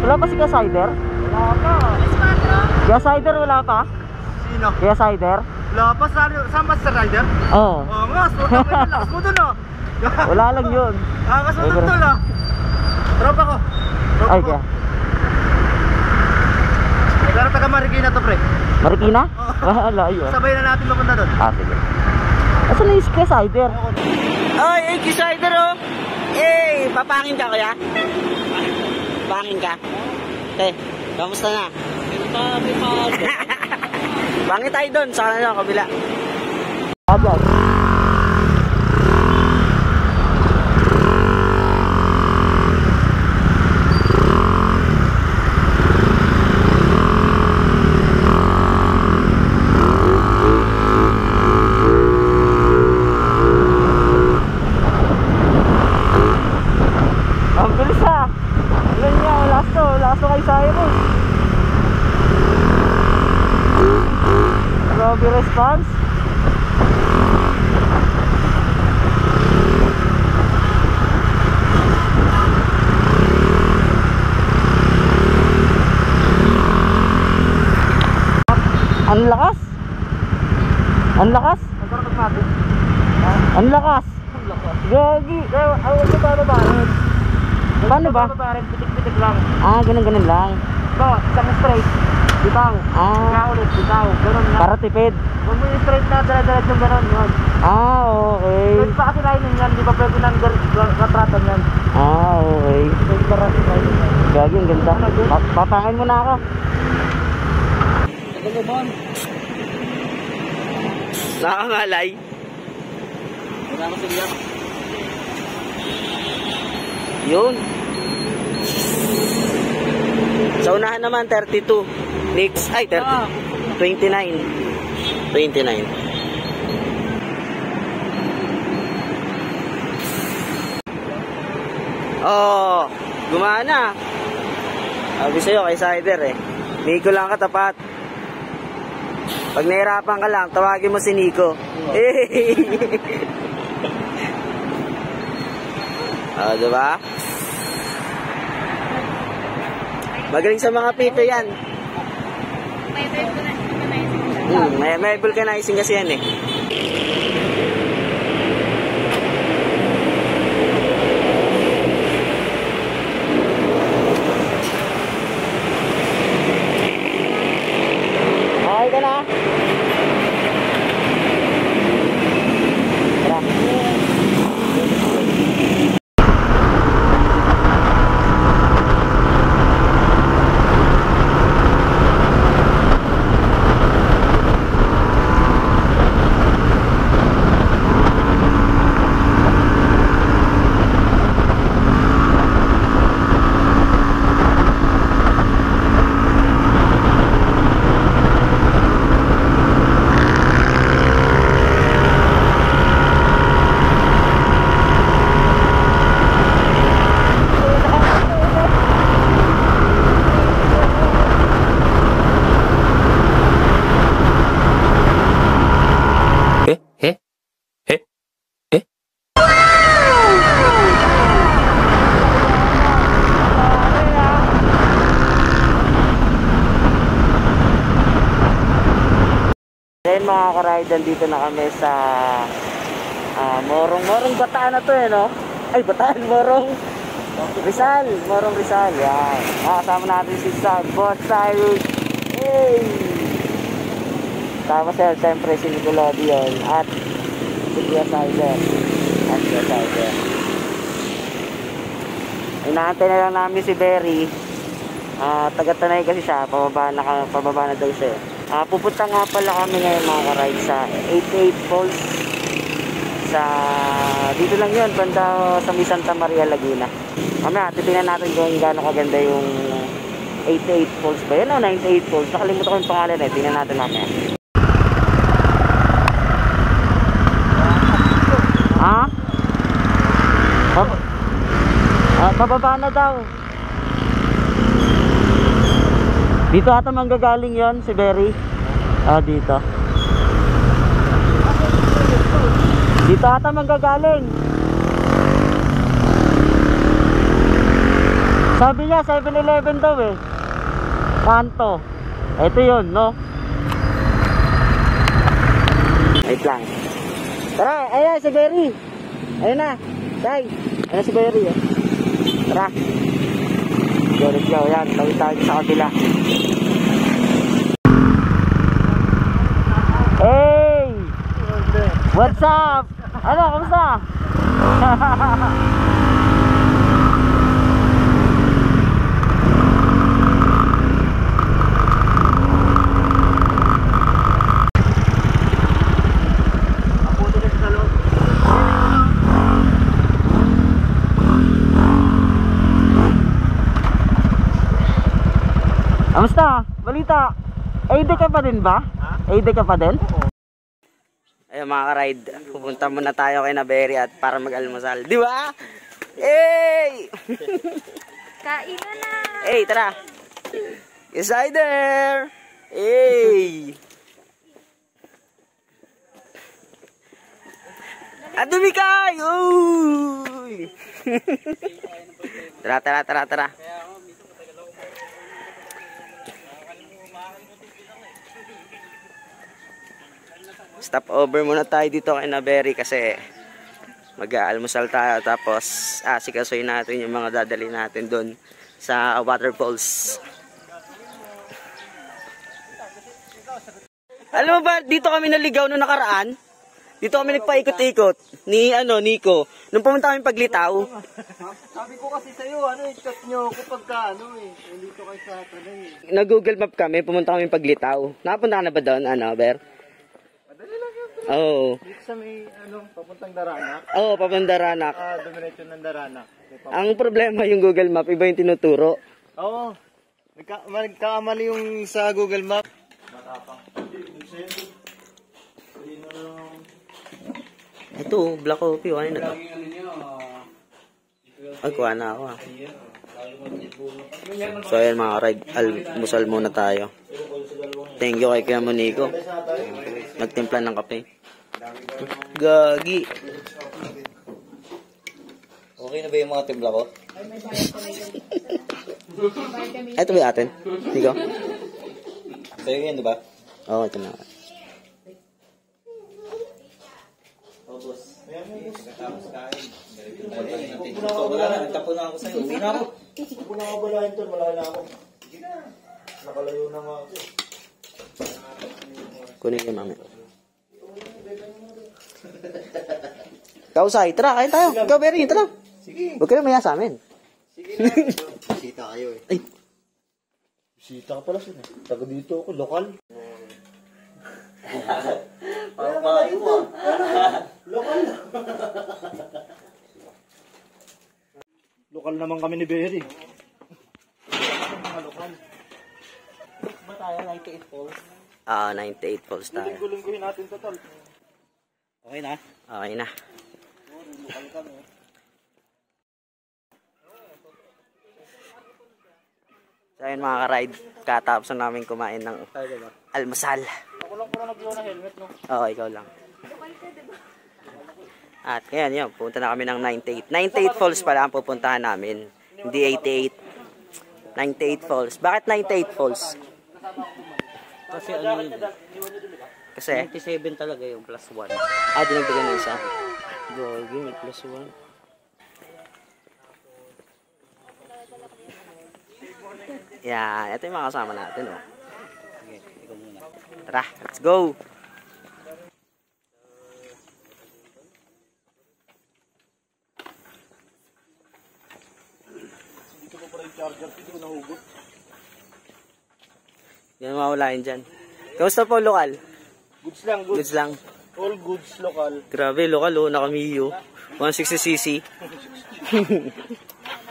Wala pa si Kasider? Wala pa. Kasider wala pa? Sino? Kasider? Wala pa sa Master Rider? Oo. Oo nga, lakas mo dun oh. Wala lang yun. Lakas mo dun tol ah. Tropa ko. Ay, kaya. Pero taga Marikina to pre. Marikina? Wala yun. Sabay na natin mapunta doon. Ah, sige. Asan na yung Kasider? Ay, Kasider oh. Eh, papangin ka kuya? Pangin ka? Eh, kamusta na? Pangin tayo doon sa kabila. Abang. Ang bilis ha. Ilan niya? Lasto kay Cyrus. Grabe response. Ang lakas. Ang lakas. Ang lakas. Gagi. Awal ko paano ba? Paano ba? Pitik-pitik lang. Ah, ganun lang. Ito, isang straight. Bitaw. Ah, Ulit, bitaw. Ganun lang. para tipid. Huwag mo yung straight na dala-dala yung ganun. Yun. Ah, okay. Pwede pa kasi kainin yan. Di ba pwede nang katratan yan? Ah, okay. Pwede pa rin kainin yan. Gagi, ang ganda. Papangin mo na ako. Nakakalay. Wala ko sige yan. Yun. Sa unahan naman 32. Next ay 30. 29. 29. Oh, gumana. Sabi sa'yo kay Sider eh. Nico lang katapat. Pag nahirapan ka lang, tawagin mo si Nico. Oh, diba? Magaling sa mga pito yan. May vulcanizing kasi yan eh. Okay ka na? Tara. Then mga ka-ride, dito na kami sa Morong Bataan na to eh, no? Ay, Bataan, Morong Rizal, Morong Rizal, yan. Kasama natin si Boss Cyrus. Hey! Tapos siyempre si Nickelodeon at si Kasider. Inaantay na lang namin si Berry. Taga-Tanay kasi siya, pababa na daw siya. Pupunta nga pala kami ngayon mga ka-ride sa 88 Falls. Dito lang yun, banda sa Santa Maria, Laguna. Mamaya, titingnan natin kung gaano kaganda yung 88 Falls ba yun o 98 Falls. Nakalimutan ko yung pangalan eh, tingnan natin mamaya. Pababa na daw. Dito ata manggagaling yon si Berry. Dito. Dito ata manggagaling. Sabi niya 7-Eleven daw eh. Kanto. Ito yun, no? Wait lang. Tara, ayan si Berry. Ayun na. Say. Ayan si Berry eh. Tara. Let's go. Yan. Tawid tayo sa kabila. Hey! What's up? Ano? Kamusta? Kamusta? Balita? AD ka pa din ba? AD ka pa din? Ayun mga ka-ride, pupunta muna tayo kay Naberry at para mag-almusal. Di ba? Hey! Kain na! Hey, tara! Yes, I there! Hey! At dumikay! Uy! Tara, tara, tara, tara. Stop over muna tayo dito kay Naberry kasi mag-aalmusal tayo tapos asikasuhin natin yung mga dadali natin doon sa waterfalls. Alam mo ba, dito kami naligaw nung nakaraan? Dito kami nagpaikot-ikot ni Nico. Nung pumunta kami Paglitaw. Sabi ko kasi sa'yo, i-chat nyo ako pagka, dito kayo sa tanay. Nag-Google Map kami, pumunta kami Paglitaw. Nakapunta ka na ba doon, Ber? Madali lang yun. Oo. Dito sa may, papuntang Daranak. Oo, papuntang Daranak. Dumiretso ng Daranak. Ang problema yung Google Map, iba yung tinuturo. Oo. Nagkakamali yung sa Google Map. Ito, black coffee, ano na to? Ay, kuha na ako So ayan mga ka-ride, almusal muna tayo. Thank you kay Kuya Monico. Nagtimpla ng kape. Gagi. Okay na ba yung mga timpla ko? Ito ba yung atin? Nico? Sa'yo yun, di ba? Oo, ito na. Nagtapo na ako sa'yo. Uwi na ako. Huwag mo na kabalahin to, malala ako. Sige na. Nakalayo na nga ako. Kunin ko mami. Kausay, tara, kain tayo. Ikaw, Berry, tara. Sige. Huwag ka na maya sa amin. Sige na. Bisita kayo eh. Ay. Bisita ka pala siya. Taga dito ako, lokal. Parang maayo mo. Lokal. Lokal naman kami ni Berry. Lokal. Ba tayo, 98 Falls? 98 falls tayo. Gulong-gulong natin total. Okay na? Okay na. Lokal kami. So ayun mga ka-ride, katapos na namin kumain ng almusal. Ako lang pala nag-iwan ng helmet, no? Oo, ikaw lang. At ngayon, yun, pupunta na kami ng 98. 98 falls pala ang pupuntahan namin. Hindi 88. 98 falls. Bakit 98 falls? Kasi ano yun? Kasi? 97 talaga yung plus 1. Dinagdagan na isa. Gagi, may plus 1. Yan, ito yung mga kasama natin, oh. Okay, ikaw muna. Tara, let's go! Dito ko pa rin charger, dito ko nahugot. Yan ang mawalain dyan. Kamusta po, lokal? Goods lang, goods. Goods lang. All goods, lokal. Grabe, lokal, oh. Nakamiyo. 160cc.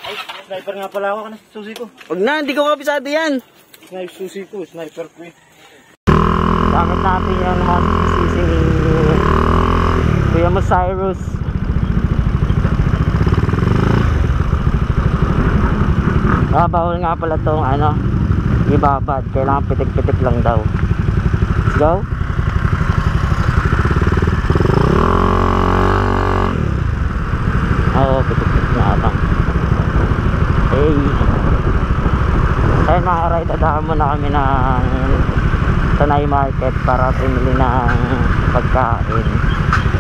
Ay, sniper nga pala ako, kanina susi ko. Huwag na, hindi ko kabisado yan. Sniper susi ko, sniper ko eh. Bakit natin yung 160cc ni Kuya mo Cyrus? Bawal nga pala tong ibabad. Kailangan pitik-pitik lang daw. Let's go. Oo, pitik-pitik na atang. Hey. dadaan muna kami ng Tanay Market para pumili ng pagkain.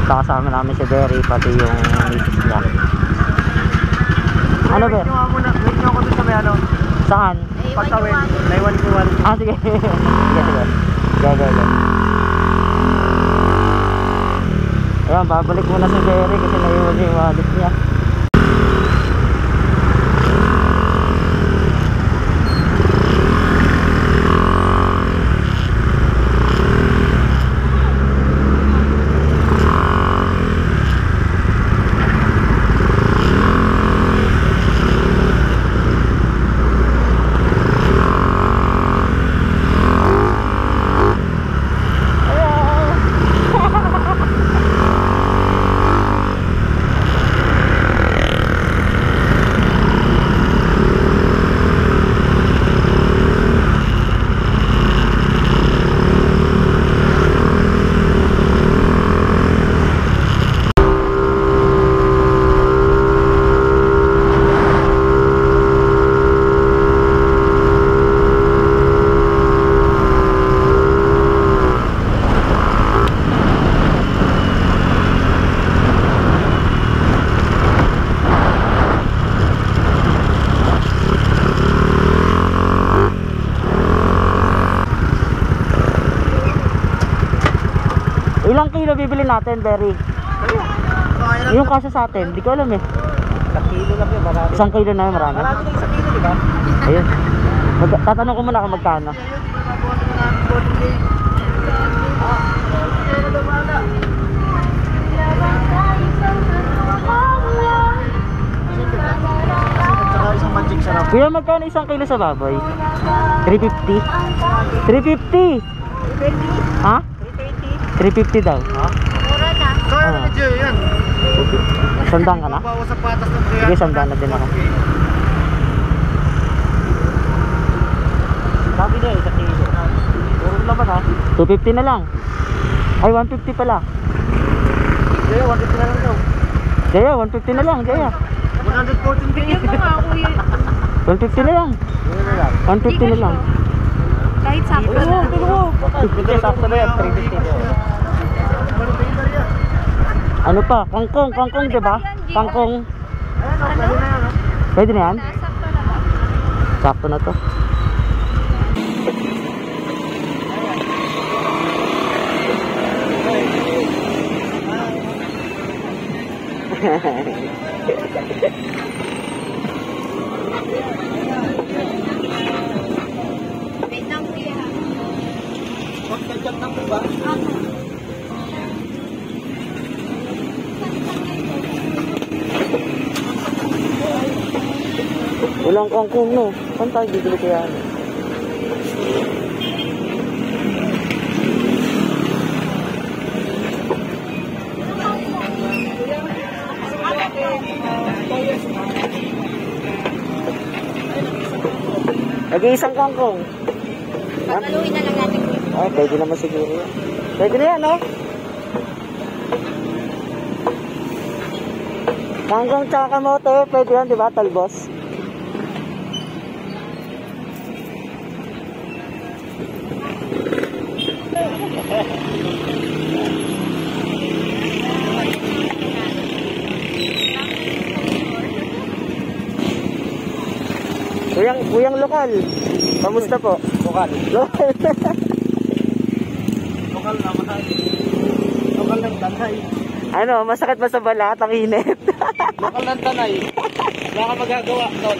Kasama namin si Berry, pati yung misis niya. Ano ba? Wait nyo ako dun sa may ano. Saan? Pagkawin. Naiwan ko. Ah, sige. Sige. Ayan, babalik muna si Berry kasi naiwan yung wallet niya. Ilang kilo bibili natin, Berry? Yung kasya sa atin, di ko alam eh. Isang kilo lang yun, marami. Isang kilo na yun, marami. Marami lang isang kilo, di ba? Ayun. Tatanong ko muna kung magkano. Saka isang magic sarap. Kuya, magkano isang kilo sa baboy? 350? 350? Ha? 350 daw. Mura na. Kaya na medyo yan. Sandang ka na? Bawas sa patas ng Sige, sandang na din ako. Sabi na eh, sa kilo. Puro naman ha. 250 na lang. Ay, 150 pala. Jaya, 150 na lang daw. Jaya, 150 na lang, Jaya. 114 Bigyan mo nga, kuya. 150 na lang. 150 na lang. Kahit sakto na. Hindi, sakto na yan, 350. Ano pa? Kangkong, di ba? Kangkong. Ano? Pwede na yan? Sakto na ba? Sakto na to. Wait lang, kuya. Pagkagyan na po ba? Walang kangkong, no? Saan tayo bibili kaya? Nag-iisang kangkong. Pagaluin na lang natin, kuya. Ay, pwede naman siguro yan. Pwede na yan, no? Kangkong tsaka kamote, pwede yan, di ba? Talbos. Kuyang lokal. Kamusta po? Lokal. Lokal. Lokal na mahal. Lokal ng tanay. Ano, masakit ba sa balat ang init? Lokal ng tanay. Wala ka magagawa, tol.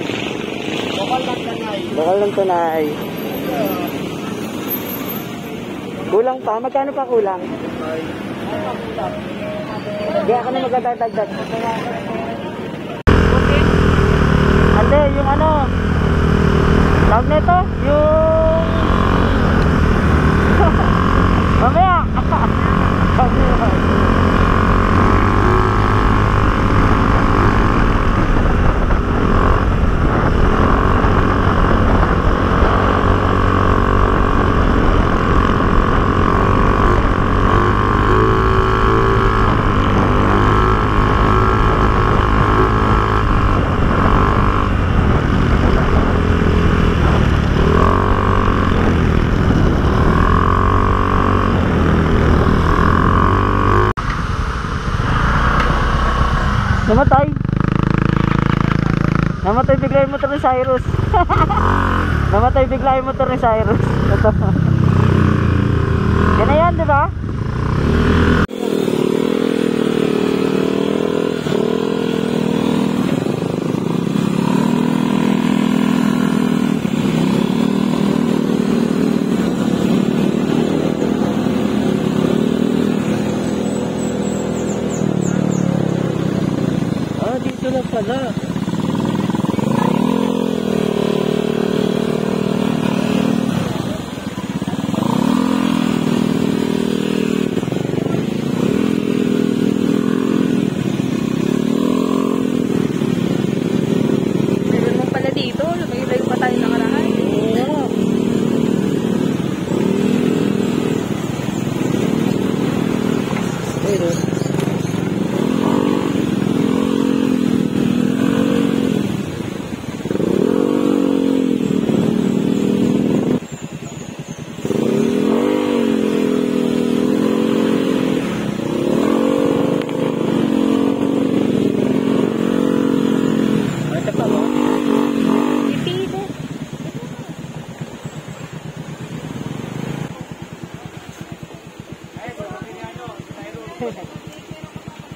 Lokal ng tanay. Lokal ng tunay. Kulang pa? Magkano pa kulang? Kaya ka na magdadagdag. Ate, yung ano? Tawag na ito? Yung... Mamaya! Mamaya! Namatay. Namatay bigla yung motor ni Cyrus. Namatay bigla yung motor ni Cyrus. Yan na yan, di ba? Ah, dito lang pala. Meron mo pala dito. Layo-layo pa tayo nakaraan. Oo. Pero, ito pa ba? Ipide.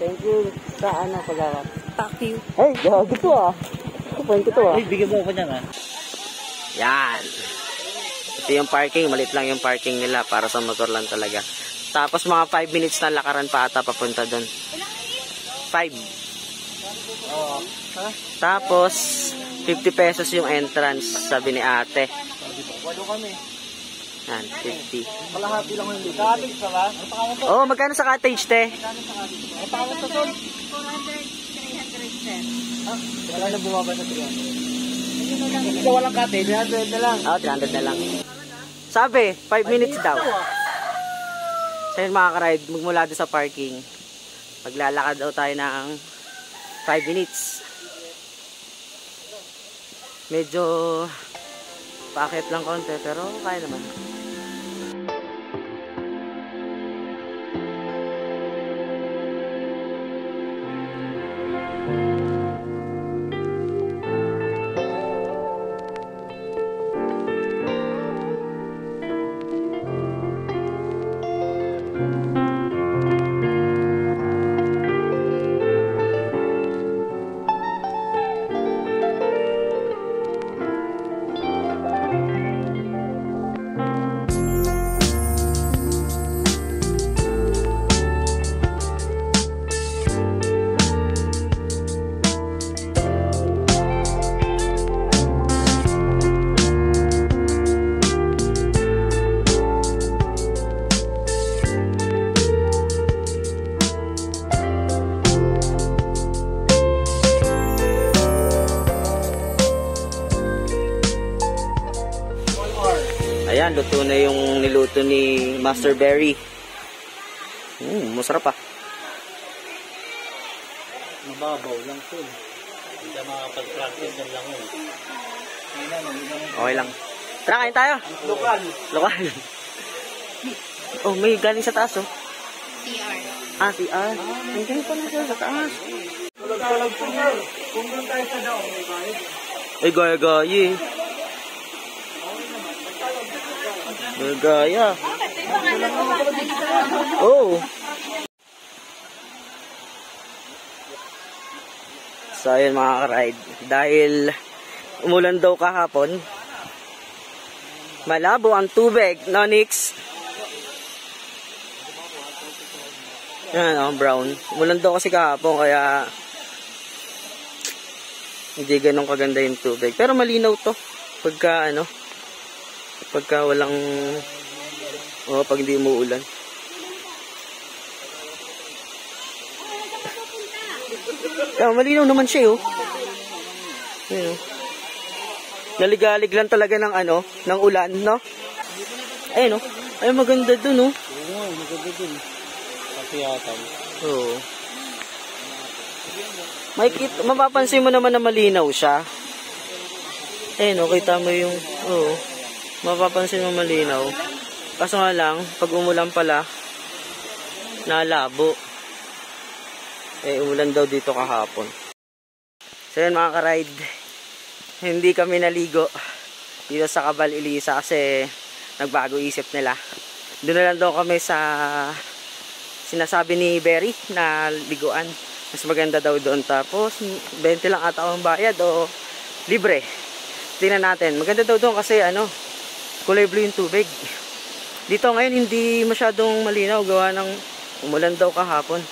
Thank you sa ano, pagawat. Fuck you. Hey, gago to ah. Point ko to ah. Ay, bigyan mo ako niyan ah. Yan. Ito yung parking. Malit lang yung parking nila. Para sa motor lang talaga. Tapos mga 5 minutes na lakaran pa ata papunta doon. 5. Tapos 50 pesos yung entrance, sabi ni ate. Walo kami. Yan, 50. Kalahati lang yung dito. Cottage pa ba? Ano pangalan to? Oh, magkano sa cottage, te? Ano pangalan to, Sol? 400, 300 cents. Wala na bumaba na 300. Ikaw walang cottage, 300 na lang. Oh, 300 na lang. Sabi, 5 minutes daw. So yun mga ka-ride, magmula doon sa parking. Maglalakad daw tayo ng 5 minutes. Medyo paakit lang konti, pero kaya naman. Ayan, luto na yung niluto ni Master Berry. Masarap ah. Mababaw lang to. Hindi ka makapag-practice yan lang yun. Okay lang. Tara, kain tayo. Lokal. Lokal. Oh, may galing sa taas oh. CR. Ah, CR. May galing pa na sa taas. Tulog-tulog po yun. Kung doon tayo sa daong, may bayad. Ay, gaya-gaya eh. Gaya. Oh. So, ayun mga ka-ride. Dahil umulan daw kahapon, malabo ang tubig, no, Nix? Yan, oh, brown. Umulan daw kasi kahapon, kaya hindi ganun kaganda yung tubig. Pero malinaw to. Pagka, ano, pagka walang, pag hindi umuulan. Kaya malinaw naman siya, oh. Ayun, oh. Naligalig lang talaga ng, ano, ng ulan, no? Ayun, oh. Ay, maganda dun, oh. Oo, maganda dun. Kasi yata. Oo. Mapapansin mo naman na malinaw siya. Ayun, oh, kita mo yung, oo. Mapapansin mo malinaw. Kaso nga lang, pag umulan pala, nalabo. Umulan daw dito kahapon. So yun mga ka-ride, hindi kami naligo dito sa Cabal Elisa kasi nagbago isip nila. Doon na lang daw kami sa sinasabi ni Berry na liguan. Mas maganda daw doon. Tapos 20 lang ata ang bayad o libre. Tingnan natin. Maganda daw doon kasi kulay blue yung tubig. Dito ngayon hindi masyadong malinaw gawa ng umulan daw kahapon.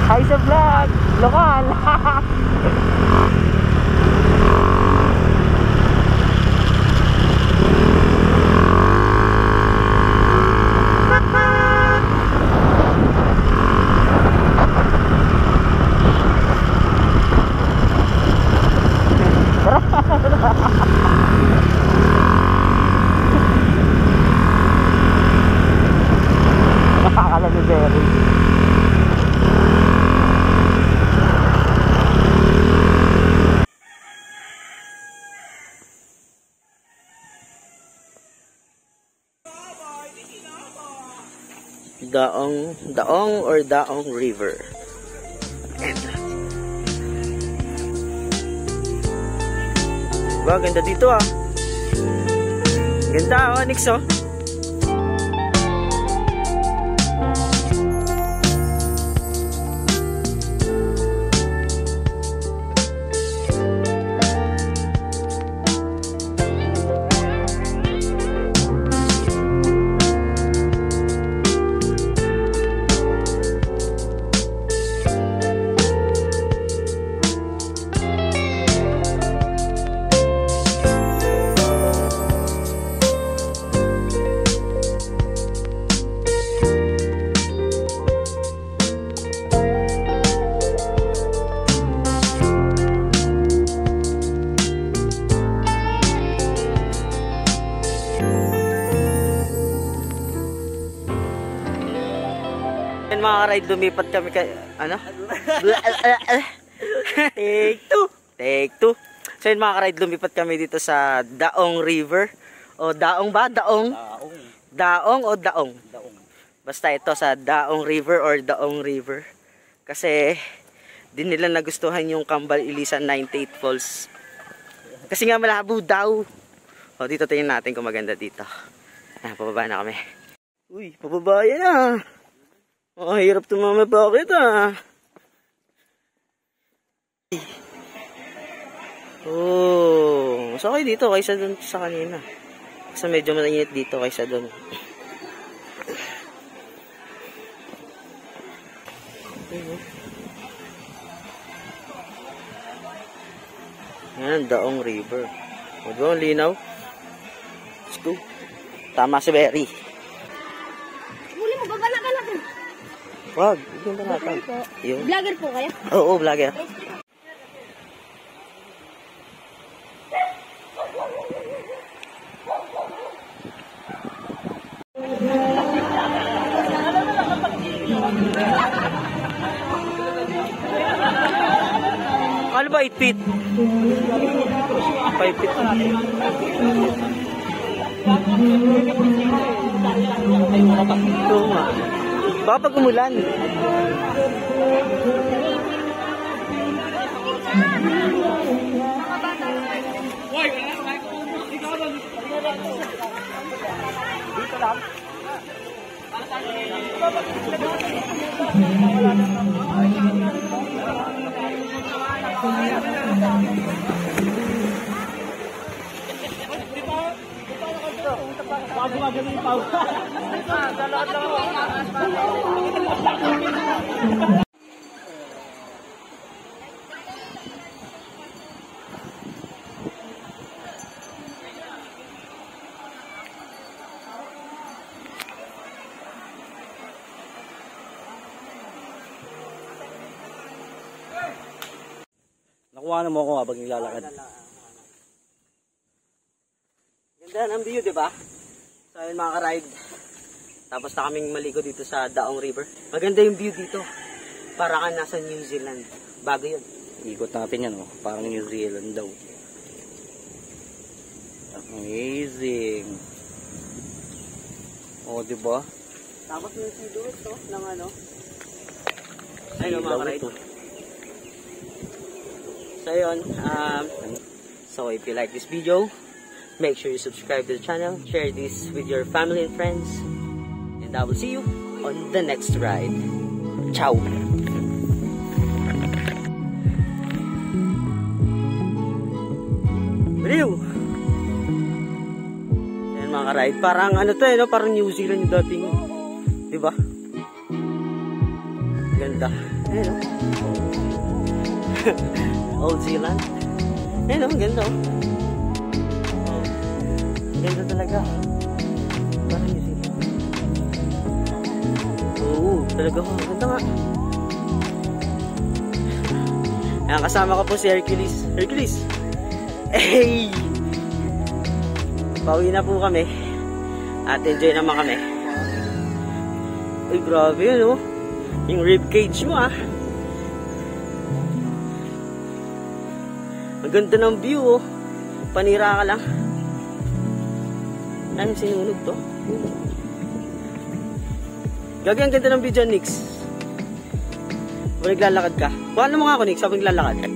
Hi sa vlog! Lokal! Nakakala ni Jerry. Daong or Daong River. Wow, ganda dito ah. Ganda Nix oh. Mga ka-ride, lumipat kami kay Take two. So yun mga ka-ride, lumipat kami dito sa Daong River. O Daong ba? Daong o Daong? Basta ito sa Daong River or Daong River. Kasi din nila nagustuhan yung Cabal Elisa 98 Falls. Kasi nga malabo daw. O dito tingnan natin kung maganda dito. Pababa na kami. Uy, pababa yan ah. Hirap tumama, bakit ah? Mas okay dito kaysa dun sa kanina. Kasi medyo mainit dito kaysa dun. Yan, Daong River. O doon, linaw. Let's go. Tama si Berry. Muli mo, babala ka lang. Wag, hindi ba natin? Vlogger po kayo? Oo, vlogger. Ano ba 8 feet? 5 feet. Ito nga. Baka pag umulan. Dito lang. Kuha mo ako habang nilalakad. Ganda ng view, di ba? So, ayun mga ka-ride. Tapos na kaming maligo dito sa Daong River. Maganda yung view dito. Para ka nasa New Zealand. Bago yun. Ikot natin yan, oh. Parang New Zealand daw. Amazing. Oh, di ba? Tapos yung silhouette to ng ano. Ayun mga ka-ride. So yun, so if you like this video, make sure you subscribe to the channel, share this with your family and friends, and I will see you on the next ride. Ciao! Baliw! Ayan mga ka-ride, parang ano to no? Parang New Zealand yung dating, di ba? Ganda. Ayan o. Old Zealand. Ayan o, ganda o. Oh. Ganda talaga. Parang New Zealand. Oo, talaga o. Ganda nga. Ayan, kasama ko po si Hercules. Hercules! Hey! Pauwi na po kami. At enjoy naman kami. Ay, grabe yun o. Yung ribcage mo ah. Ang ganda ng view oh. Panira ka lang. Ano sinunog to? Gagi, ang ganda ng view dyan, Nix. Kung naglalakad ka. Paano mo nga ako, Nix, habang naglalakad?